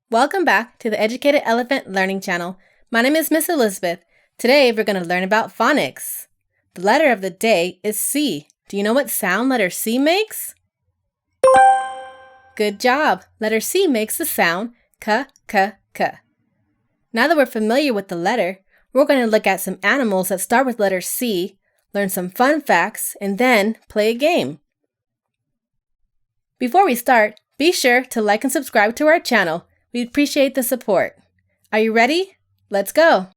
Welcome back to the Educated Elephant Learning Channel. My name is Miss Elizabeth. Today we're going to learn about phonics. The letter of the day is C. Do you know what sound letter C makes? Good job! Letter C makes the sound k, k, k. Now that we're familiar with the letter, we're going to look at some animals that start with letter C, learn some fun facts, and then play a game. Before we start, be sure to like and subscribe to our channel. We appreciate the support. Are you ready? Let's go!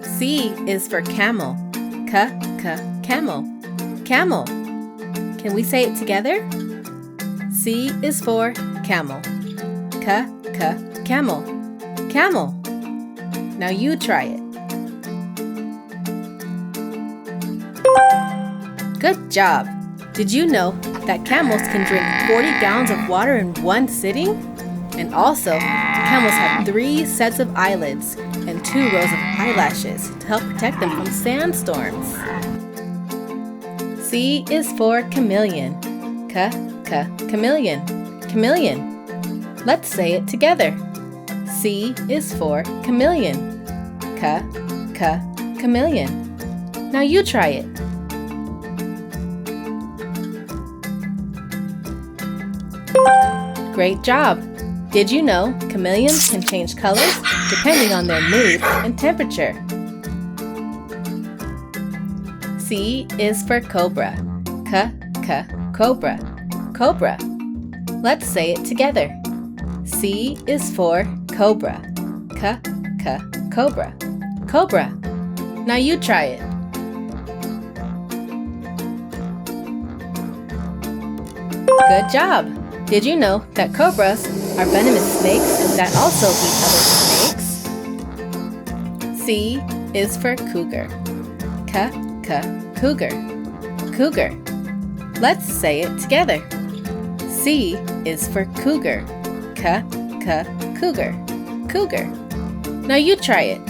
C is for camel. K, k, camel. Camel. Can we say it together? C is for camel. K, k, camel. Camel. Now you try it. Good job! Did you know that camels can drink 40 gallons of water in one sitting? And also, camels have 3 sets of eyelids and 2 rows of eyelashes to help protect them from sandstorms. C is for chameleon. K, k, chameleon. Chameleon. Let's say it together. C is for chameleon. K, k, chameleon. Now you try it. Great job! Did you know chameleons can change colors depending on their mood and temperature? C is for cobra. K, k, cobra. Cobra. Let's say it together. C is for cobra. K, k, cobra. Cobra. Now you try it. Good job! Did you know that cobras are venomous snakes that also eat other snakes? C is for cougar. K, k, cougar. Cougar. Let's say it together. C is for cougar. K, k, cougar. Cougar. Now you try it.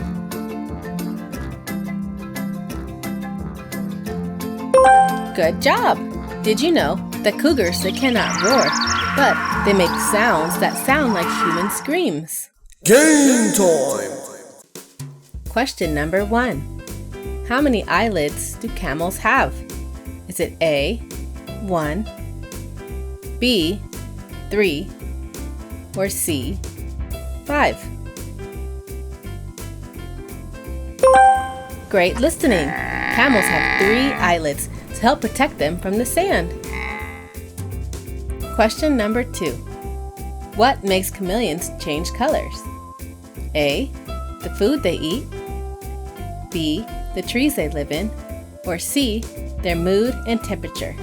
Good job! Did you know that cougars, they cannot roar, but they make sounds that sound like human screams? Game time! Question number 1. How many eyelids do camels have? Is it A, 1, B, 3, or C, 5? Great listening! Camels have 3 eyelids to help protect them from the sand. Question number 2. What makes chameleons change colors? A, the food they eat, B, the trees they live in, or C, their mood and temperature?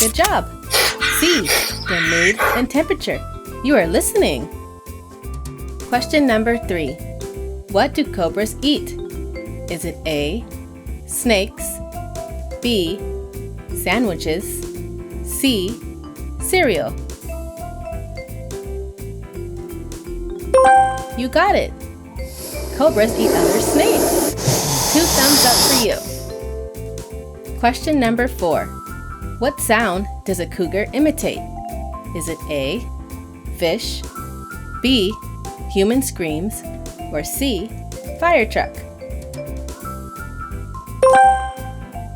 Good job! C, their mood and temperature. You are listening. Question number 3. What do cobras eat? Is it A, snakes, B, sandwiches, C, cereal? You got it! Cobras eat other snakes. 2 thumbs up for you. Question number 4. What sound does a cougar imitate? Is it A, fish, B, human screams, or C, fire truck?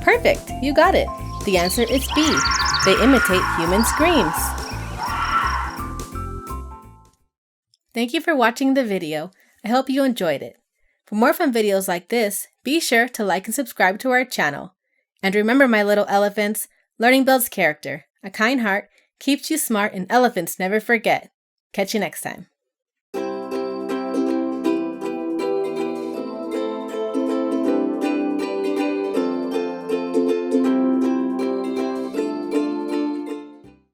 Perfect! You got it! The answer is B. They imitate human screams. Thank you for watching the video. I hope you enjoyed it. For more fun videos like this, be sure to like and subscribe to our channel. And remember, my little elephants, learning builds character. A kind heart keeps you smart, and elephants never forget. Catch you next time.